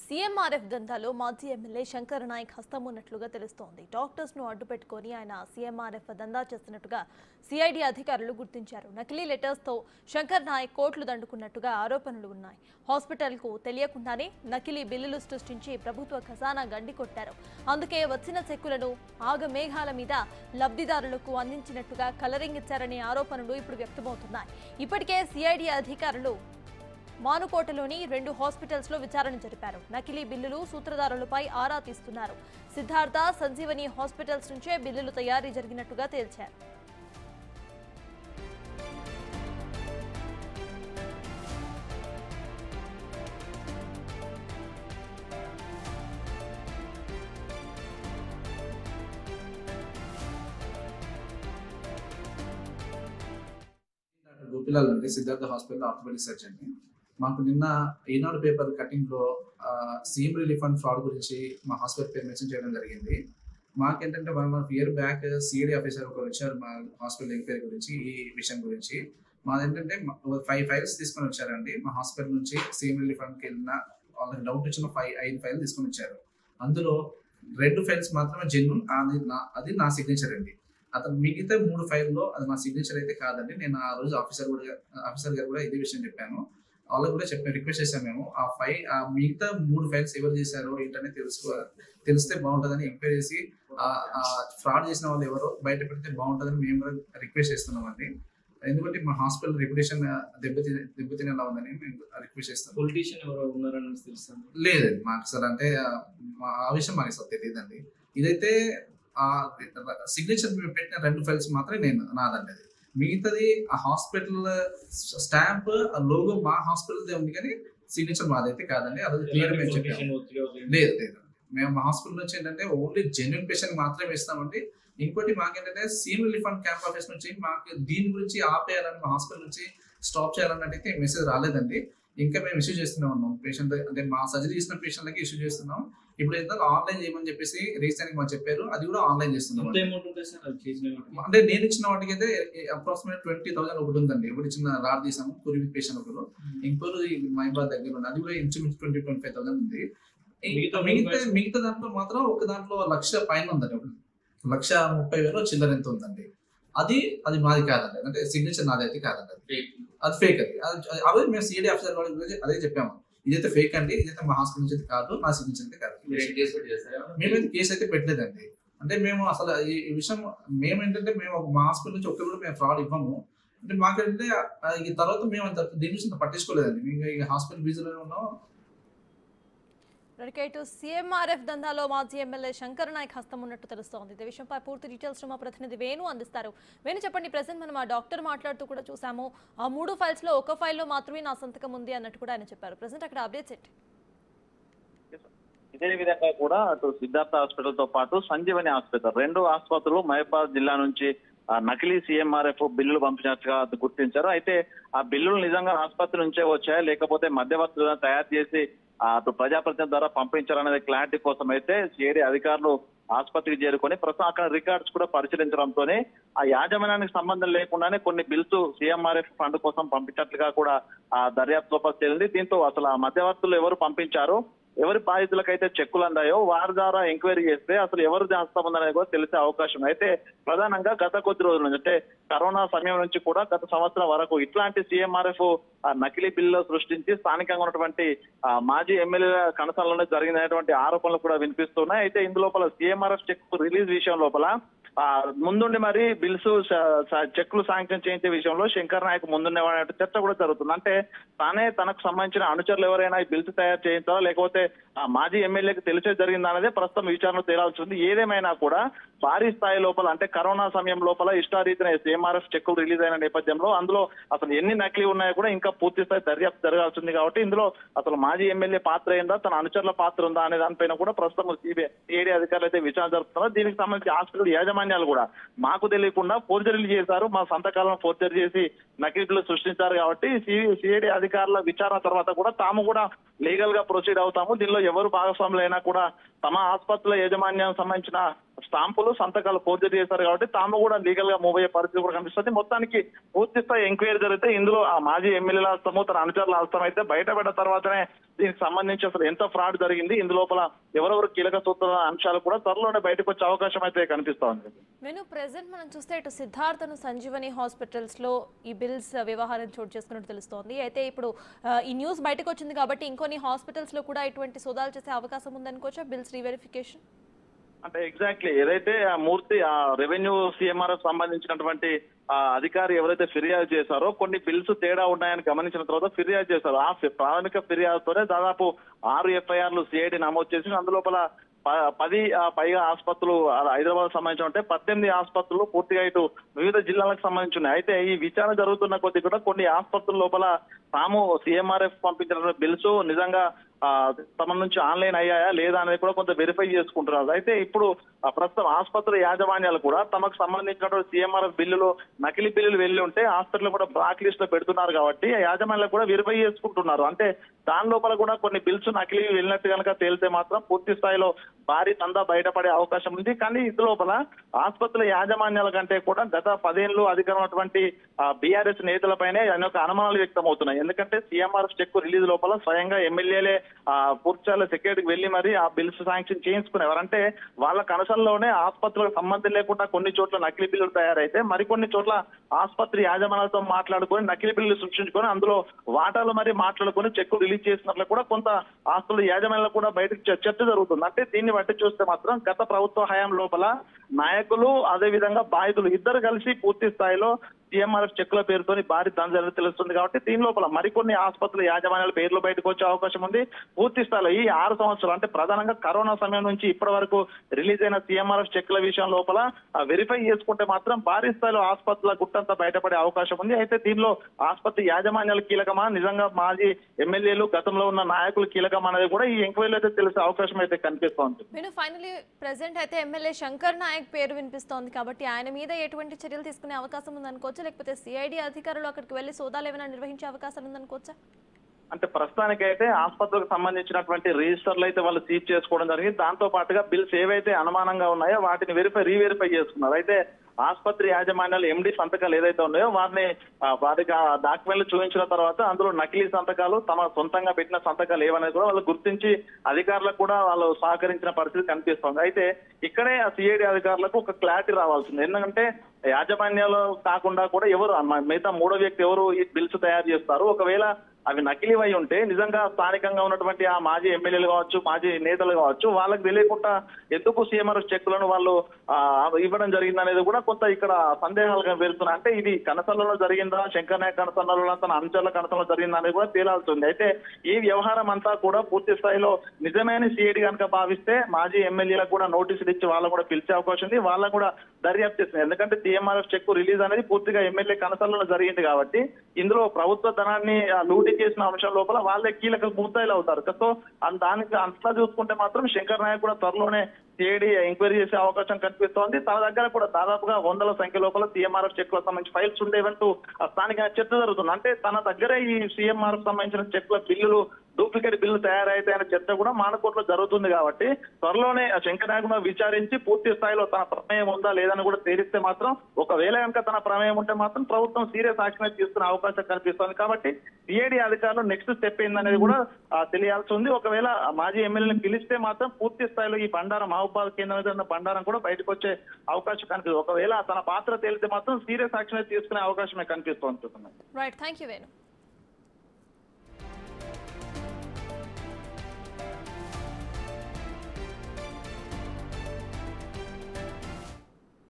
CMRF దందాలో మాజీ MLA Shankar Naik హస్తం ఉన్నట్లుగా తెలుస్తోంది. డాక్టర్స్ ను అడ్డుపెట్టుకుని ఆయన సీఎంఆర్ఎఫ్ దందా చేస్తున్నట్టుగా సిఐడి అధికారులు గుర్తించారు. నకిలీ లెటర్స్ తో శంకర్ నాయక్ కోట్లు దండుకున్నట్టుగా ఆరోపణలు ఉన్నాయి. హాస్పిటల్ కు తెలియకుండానే నకిలీ బిల్లులు సృష్టించి ప్రభుత్వ ఖజానా గండికొట్టారు. అందుకే వచ్చిన చెక్కులను ఆగమేఘాల మీద లబ్ధిదారులకు అందించినట్టుగా కలరింగ్ ఇచ్చారనే ఆరోపణలు ఇప్పుడు వ్యక్తమవుతున్నాయి. ఇప్పటికే సిఐడి అధికారులు మానుకోటలోని 2 హాస్పిటల్స్ లో విచారణ జరిపారు. నకిలీ బిల్లులు సూత్రధారులపై ఆరా తీస్తున్నారు. సిద్ధార్థ, సంజీవని హాస్పిటల్స్ నుంచే బిల్లులు తయారీ జరిగినట్టుగా తేల్చారు. గోపిలాల్ అండి, సిద్ధార్థ హాస్పిటల్ ఆర్థోపెడిక్ సర్జన్. మాకు నిన్న ఈనాడు పేపర్ కటింగ్ లో సీఎం రిలీఫ్ ఫండ్ ఫ్రాడ్ గురించి మా హాస్పిటల్ పేరు మెన్షన్ చేయడం జరిగింది. మాకేంటంటే 1 year బ్యాక్ సిఐడి ఆఫీసర్ ఒకరు వచ్చారు మా హాస్పిటల్ ఎంక్వైరీ గురించి, ఈ విషయం గురించి. మాదేంటంటే 5 files తీసుకొని వచ్చారండి. మా హాస్పిటల్ నుంచి సీఎం రిలీఫ్ ఫండ్కి వెళ్ళిన వాళ్ళకి డౌట్ వచ్చిన 5 files తీసుకొని వచ్చారు. అందులో 2 files మాత్రమే జెన్యూన్, అది నా సిగ్నేచర్ అండి. అతను మిగతా 3 files అది మా సిగ్నేచర్ అయితే కాదండి. నేను ఆ రోజు ఆఫీసర్ గారు కూడా ఇదే విషయం చెప్పాను. వాళ్ళకి కూడా రిక్వెస్ట్ చేశాను. మేము ఆ మిగతా 3 files ఎవరు చేశారో ఏంటనే తెలిస్తే బాగుంటుందని ఎంక్వైరీ చేసి ఫ్రాడ్ చేసిన వాళ్ళు ఎవరో బయట పెడితే బాగుంటుందని మేము కూడా రిక్వెస్ట్ చేస్తున్నామండి. ఎందుకంటే మా హాస్పిటల్ రెప్యుటేషన్ దెబ్బతినేలా ఉందని మేము రిక్వెస్ట్ చేస్తాం. పొలిటీషియన్ ఎవరో ఉన్నారని తెలుస్తాను. లేదండి, మాకు సార్ అంటే ఆ విషయం మాకు సార్ తెలియదండి. ఇదైతే సిగ్నేచర్ పెట్టిన 2 files మాత్రమే నాదండి. మిగతాది ఆ హాస్పిటల్ స్టాంప్, ఆ లోగో మా హాస్పిటల్దే ఉంది, కానీ సిగ్నేచర్ మాదైతే కాదండి. అది క్లియర్ మేము చెప్పాము. లేదు, మేము మా హాస్పిటల్ నుంచి ఏంటంటే ఓన్లీ జెన్యున్ పేషెంట్ మాత్రమే ఇస్తామండి. ఇంకోటి మాకేంటంటే CM relief fund camp office నుంచి మాకు దీని గురించి ఆపేయాలని, మా హాస్పిటల్ నుంచి స్టాప్ చేయాలన్నట్టయితే మెసేజ్ రాలేదండి. ఇంకా మేము ఇష్యూ చేస్తూనే ఉన్నాం. పేషెంట్ అంటే మా సర్జరీ చేసిన పేషెంట్లకి ఇష్యూ చేస్తున్నాం. ఇప్పుడు ఏంటంటే ఆన్లైన్ చేయమని చెప్పేసి రీసెంట్ మాకు చెప్పారు, అది కూడా ఆన్లైన్ చేస్తున్నాం. అంటే నేను ఇచ్చిన వాటికి అయితే అప్రాక్సిమేట్ 20,000 ఒకటి ఉందండి. ఒకటి చిన్న రాడ్ తీసాము, కురివి పేషెంట్ ఒకరు, ఇంకోరు మైబాద్ దగ్గర ఉంది, అది కూడా ఇంచుమించు 25,000 ఉంది. మిగతా దాంట్లో మాత్రం ఒక దాంట్లో 1,00,000 పైన ఉందండి. 1,30,000 చిల్లర ఎంత ఉందండి. అది మాది కాదండి, అంటే సిగ్నేచర్ నాది అయితే కాదండి, అది ఫేక్. అదే మేము సిఐడి ఆఫీసర్ వాళ్ళ గురించి అదే చెప్పాము. ఇదైతే ఫేక్ అండి, ఇదైతే మా హాస్పిటల్ నుంచి అయితే కాదు, నా సిగ్నేచర్ అయితే కాదు. మేమైతే కేసు అయితే పెట్టలేదండి. అంటే మేము అసలు ఈ విషయం మేమేంటంటే మా హాస్పిటల్ నుంచి ఒక్కరు కూడా మేము ఫ్రాడ్ ఇవ్వము. అంటే మాకేంటంటే ఈ తర్వాత మేము దీని నుంచి పట్టించుకోలేదండి. మేము ఈ హాస్పిటల్ బిజీలోనే ఉన్నాం. సీఎంఆర్ఎఫ్ దందాలో మాజీ ఎమ్మెల్యే శంకర్ నాయక్ హస్తం ఉన్నట్టు తెలుస్తోంది. ఇదే విషయంపై పూర్తి డీటెయిల్స్ మా ప్రతినిధి వేణు అందిస్తారు. వేణు, చెప్పండి. ప్రెసెంట్ మనం ఆ డాక్టర్ మాట్లాడుతూ కూడా చూసాము, ఆ 3 files లో ఒక ఫైల్లో మాత్రమే నా సంతకం ఉంది అన్నట్టు కూడా ఆయన చెప్పారు. ప్రెసెంట్ అక్కడ అప్డేట్స్ ఏంటి? ఇదే విధంగా కూడా అటు సిద్ధార్థ హాస్పిటల్ తో పాటు సంజీవని హాస్పిటల్ 2 ఆసుపత్రులు మహబూబాబాద్ జిల్లా నుంచి నకిలీ సీఎంఆర్ఎఫ్ బిల్లులు పంపించినట్టుగా గుర్తించారు. అయితే ఆ బిల్లులు నిజంగా ఆసుపత్రి నుంచే వచ్చాయా, లేకపోతే మధ్యవర్తులను తయారు చేసి అటు ప్రజాప్రతినిధుల ద్వారా పంపించారనేది క్లారిటీ కోసం అయితే సిఐడి అధికారులు ఆసుపత్రికి చేరుకొని ప్రస్తుతం అక్కడ రికార్డ్స్ కూడా పరిశీలించడంతోనే ఆ యాజమాన్యానికి సంబంధం లేకుండానే కొన్ని బిల్స్ సీఎంఆర్ఎఫ్ ఫండ్ కోసం పంపించినట్లుగా కూడా ఆ దర్యాప్తు తేలింది. దీంతో అసలు ఆ మధ్యవర్తులు ఎవరు పంపించారో, ఎవరి బాధితులకైతే చెక్కులు అందాయో వారి ద్వారా ఎంక్వైరీ చేస్తే అసలు ఎవరు హస్తం ఉందనేది కూడా తెలిసే అవకాశం. అయితే ప్రధానంగా గత కొద్ది రోజుల నుంచి, అంటే కరోనా సమయం నుంచి కూడా గత సంవత్సరం వరకు ఇట్లాంటి సీఎంఆర్ఎఫ్ నకిలీ బిల్లు సృష్టించి స్థానికంగా ఉన్నటువంటి మాజీ ఎమ్మెల్యేల కనసంలోనే జరిగినటువంటి ఆరోపణలు కూడా వినిపిస్తున్నాయి. అయితే ఇందులోపల సీఎంఆర్ఎఫ్ చెక్ రిలీజ్ విషయం లోపల ముందుండి మరి బిల్స్ చెక్లు శాంక్షన్ చేయించే విషయంలో శంకర్ నాయక్ ముందుండేవాడే చర్చ కూడా జరుగుతుంది. అంటే తానే తనకు సంబంధించిన అనుచరులు ఎవరైనా ఈ బిల్స్ తయారు చేయించాలా, లేకపోతే మాజీ ఎమ్మెల్యేకి తెలిసే జరిగిందా అనేది ప్రస్తుతం విచారణ తేలాల్సి ఉంది. ఏదేమైనా కూడా భారీ స్థాయి లోపల, అంటే కరోనా సమయం లోపల ఇష్టారీతిన సీఎంఆర్ఎఫ్ చెక్కులు రిలీజ్ అయిన నేపథ్యంలో అందులో అసలు ఎన్ని నకిలీ ఉన్నాయో కూడా ఇంకా పూర్తి స్థాయి దర్యాప్తు జరగాల్సింది. కాబట్టి ఇందులో అసలు మాజీ ఎమ్మెల్యే పాత్ర ఏందా, తన అనుచరుల పాత్ర ఉందా అనే దానిపైన కూడా ప్రస్తుతం సిఐడి అధికారులు అయితే విచారణ జరుపుతున్నారు. దీనికి సంబంధించి హాస్పిటల్ యాజమాన్యాలు కూడా మాకు తెలియకుండా ఫోర్జరీలు చేశారు, మా సంతకాలను ఫోర్జరీ చేసి నకిలీ బిల్లు సృష్టించారు కాబట్టి సిఐడి అధికారుల విచారణ తర్వాత కూడా తాము కూడా లీగల్ గా ప్రొసీడ్ అవుతాము. దీనిలో ఎవరు భాగస్వాములైనా కూడా తమ ఆసుపత్రుల యాజమాన్యానికి సంబంధించిన స్టాంపులు సంతకాలు ఫోర్జరీ చేశారు కాబట్టి తాము కూడా లీగల్ గా మూవ్ అయ్యే పరిస్థితి కూడా కనిపిస్తుంది. మొత్తానికి పూర్తి స్థాయి ఎంక్వైరీ జరిగితే ఇందులో ఆ మాజీ ఎమ్మెల్యేల హస్తము తన అనుచరుల హస్తం అయితే బయటపడ్డ తర్వాతనే దీనికి సంబంధించి అసలు ఎంత ఫ్రాడ్ జరిగింది, ఇందులోపల ఎవరెవరు కీలక సూత్రాల అంశాలు కూడా త్వరలోనే బయటకు వచ్చే అవకాశం అయితే కనిపిస్తా ఉంది. నేను ప్రెసెంట్ మనం చూస్తే ఇటు సిద్ధార్థను సంజీవని హాస్పిటల్స్ లో ఈ బిల్స్ వ్యవహారం చోటు చేసుకున్నట్టు తెలుస్తోంది. అయితే ఇప్పుడు ఈ న్యూస్ బయటకు వచ్చింది కాబట్టి ఇంకొన్ని హాస్పిటల్స్ లో కూడా ఇటువంటి సోదాలు చేసే అవకాశం ఉందనుకోవచ్చా బిల్స్ రీవెరిఫికేషన్? అంటే ఎగ్జాక్ట్లీ ఏదైతే ఆ మూర్తి ఆ రెవెన్యూ సిఎంఆర్ఎఫ్ సంబంధించినటువంటి అధికారి ఎవరైతే ఫిర్యాదు చేశారో కొన్ని బిల్స్ తేడా ఉన్నాయని గమనించిన తర్వాత ఫిర్యాదు చేశారు. ఆ ప్రాథమిక ఫిర్యాదుతోనే దాదాపు 6 ఎఫ్ఐఆర్లు సిఐడి నమోదు చేసి అందులోపల 10 పైగా ఆసుపత్రులు హైదరాబాద్ సంబంధించి ఉంటే 18 ఆసుపత్రులు పూర్తిగా ఇటు వివిధ జిల్లాలకు సంబంధించి ఉన్నాయి. అయితే ఈ విచారణ జరుగుతున్న కొద్ది కూడా కొన్ని ఆసుపత్రుల లోపల తాము సిఎంఆర్ఎఫ్ పంపించిన బిల్స్ నిజంగా తమ నుంచి ఆన్లైన్ అయ్యాయా లేదా అనేది కూడా కొంత వెరిఫై చేసుకుంటున్నారు. అయితే ఇప్పుడు ప్రస్తుతం ఆసుపత్రి యాజమాన్యాలు కూడా తమకు సంబంధించినటువంటి సిఎంఆర్ఎఫ్ బిల్లులు నకిలీ బిల్లులు వెళ్ళి ఉంటే హాస్పిటల్ కూడా బ్లాక్ లిస్ట్ లో పెడుతున్నారు కాబట్టి యాజమాన్యాలు కూడా వెరిఫై చేసుకుంటున్నారు. అంటే దాని లోపల కూడా కొన్ని బిల్స్ నకిలీ వెళ్ళినట్టు కనుక తేలితే మాత్రం పూర్తి స్థాయిలో భారీ దందా బయటపడే అవకాశం ఉంది. కానీ ఇందు లోపల ఆసుపత్రుల యాజమాన్యాల కంటే కూడా గత 10 ఏళ్ళు అధికారమైనటువంటి బీఆర్ఎస్ నేతలపైనే అనేక అనుమానాలు వ్యక్తం అవుతున్నాయి. ఎందుకంటే సిఎంఆర్ఎఫ్ చెక్ రిలీజ్ లోపల స్వయంగా ఎమ్మెల్యేలే పూర్తిస్థాయిలో సెక్రటరీకి వెళ్లి మరి ఆ బిల్స్ శాంక్షన్ చేయించుకునేవారు. అంటే వాళ్ళ కనసంలోనే ఆసుపత్రులకు సంబంధం లేకుండా కొన్ని చోట్ల నకిలీ బిల్లులు తయారైతే మరికొన్ని చోట్ల ఆసుపత్రి యాజమాన్యాలతో మాట్లాడుకొని నకిలీ బిల్లులు సృష్టించుకొని అందులో వాటాలు మరి మాట్లాడుకొని చెక్కులు రిలీజ్ చేసినట్లు కూడా కొంత ఆస్తుల యాజమాన్యాలు కూడా బయటకు చర్చ జరుగుతుంది. అంటే దీన్ని బట్టి చూస్తే మాత్రం గత ప్రభుత్వ హయాం లోపల నాయకులు అదే విధంగా బాధితులు ఇద్దరు కలిసి పూర్తి స్థాయిలో సిఎంఆర్ఎఫ్ చెక్కుల పేరుతో భారీ దందా తెలుస్తుంది. కాబట్టి దీని లోపల మరికొన్ని ఆసుపత్రుల యాజమాన్యాల పేర్లు బయటకు వచ్చే అవకాశం ఉంది. పూర్తి స్థాయిలో ఈ 6 సంవత్సరాలు అంటే ప్రధానంగా కరోనా సమయం నుంచి ఇప్పటి వరకు రిలీజ్ అయిన సిఎంఆర్ఎఫ్ చెక్కుల విషయం లోపల వెరిఫై చేసుకుంటే మాత్రం భారీ స్థాయిలో ఆసుపత్రుల గుట్టంతా బయటపడే అవకాశం ఉంది. అయితే దీనిలో ఆసుపత్రి యాజమాన్యాలు కీలకమా నిజంగా మాజీ ఎమ్మెల్యేలు గతంలో ఉన్న నాయకులు కీలకమా అనేది కూడా ఈ ఎంక్వైరీలో అయితే తెలిసే అవకాశం అయితే కనిపిస్తూ ఉంటుంది. ఫైనలీ ప్రెసెంట్ అయితే ఎమ్మెల్యే శంకర్ నాయక్ పేరు వినిపిస్తోంది కాబట్టి ఆయన మీద ఎటువంటి చర్యలు తీసుకునే అవకాశం ఉందనుకోవచ్చు, లేకపోతే సిఐడి అధికారులు అక్కడికి వెళ్లి సోదాలు ఏమైనా నిర్వహించే అవకాశం ఉందనుకోవచ్చా? అంటే ప్రస్తుతానికైతే ఆసుపత్రికి సంబంధించినటువంటి రిజిస్టర్లు అయితే వాళ్ళు సీజ్ చేసుకోవడం జరిగింది. దాంతో పాటుగా బిల్స్ ఏవైతే అనుమానంగా ఉన్నాయో వాటిని రీవెరిఫై చేసుకున్నారు. అయితే ఆసుపత్రి యాజమాన్యాలు ఎండి సంతకాలు ఏదైతే ఉన్నాయో వారికి డాక్యుమెంట్లు చూపించిన తర్వాత అందులో నకిలీ సంతకాలు తమ సొంతంగా పెట్టిన సంతకాలు ఏవనేది కూడా వాళ్ళు గుర్తించి అధికారులకు కూడా వాళ్ళు సహకరించిన పరిస్థితి కనిపిస్తోంది. అయితే ఇక్కడే ఆ సిఐడి అధికారులకు ఒక క్లారిటీ రావాల్సింది. ఎందుకంటే యాజమాన్యాలు కాకుండా కూడా ఎవరు మిగతా మూడో వ్యక్తి ఎవరు ఈ బిల్స్ తయారు చేస్తారు, ఒకవేళ అవి నకిలీవై ఉంటే నిజంగా స్థానికంగా ఉన్నటువంటి ఆ మాజీ ఎమ్మెల్యేలు కావచ్చు మాజీ నేతలు కావచ్చు వాళ్ళకి తెలియకుండా ఎందుకు సిఎంఆర్ఎఫ్ చెక్కులను వాళ్ళు ఇవ్వడం జరిగింది అనేది కూడా కొంత ఇక్కడ సందేహాలుగా పెరుగుతున్నాయి. అంటే ఇది కనసల్లో జరిగిందా, శంకర్ నాయక్ కనసల్లో తన అనుచరుల కనసల్లో జరిగిందా అనేది కూడా తేలాల్సింది. అయితే ఈ వ్యవహారం అంతా కూడా పూర్తి స్థాయిలో నిజమైన సిఐడి కనుక భావిస్తే మాజీ ఎమ్మెల్యేలకు కూడా నోటీసులు ఇచ్చి వాళ్ళకు కూడా పిలిచే అవకాశం ఉంది, వాళ్ళకు కూడా దర్యాప్తు చేస్తుంది. ఎందుకంటే సిఎంఆర్ఎఫ్ చెక్కు రిలీజ్ అనేది పూర్తిగా ఎమ్మెల్యే కనసల్లో జరిగింది కాబట్టి ఇందులో ప్రభుత్వ ధనాన్ని లూటీ చేసిన అంశం లోపల వాళ్ళే కీలక ముద్దాయిలు అవుతారు. సో దానికి అంతా చూసుకుంటే మాత్రం శంకర్ నాయక్ కూడా త్వరలోనే సిఐడి ఎంక్వైరీ చేసే అవకాశం కనిపిస్తోంది. తన దగ్గర కూడా దాదాపుగా 100ల సంఖ్య లోపల సిఎంఆర్ఎఫ్ చెక్కులకు సంబంధించి ఫైల్స్ ఉండేవంటూ స్థానిక చర్చ జరుగుతుంది. అంటే తన దగ్గర ఈ సిఎంఆర్ఎఫ్ సంబంధించిన చెక్కుల బిల్లులు డూప్లికేట్ బిల్లు తయారైతాయనే చర్చ కూడా మానకోట్లో జరుగుతుంది. కాబట్టి త్వరలోనే శంకర్ నాయక్ విచారించి పూర్తి స్థాయిలో తన ప్రమేయం ఉందా లేదని కూడా తేలిస్తే మాత్రం ఒకవేళ కనుక తన ప్రమేయం ఉంటే మాత్రం ప్రభుత్వం సీరియస్ యాక్షన్ తీసుకునే అవకాశం కనిపిస్తోంది. కాబట్టి సిఐడి అధికారులు నెక్స్ట్ స్టెప్ ఏందనేది కూడా తెలియాల్సి ఉంది. ఒకవేళ మాజీ ఎమ్మెల్యేని పిలిస్తే మాత్రం పూర్తి స్థాయిలో ఈ బండారం మహబూబాబాద్ కేంద్రం బండారం కూడా బయటకు వచ్చే అవకాశం కనిపిస్తుంది. ఒకవేళ తన పాత్ర తేలితే మాత్రం సీరియస్ యాక్షన్ తీసుకునే అవకాశమే కనిపిస్తోంది. Right, thank you Venu.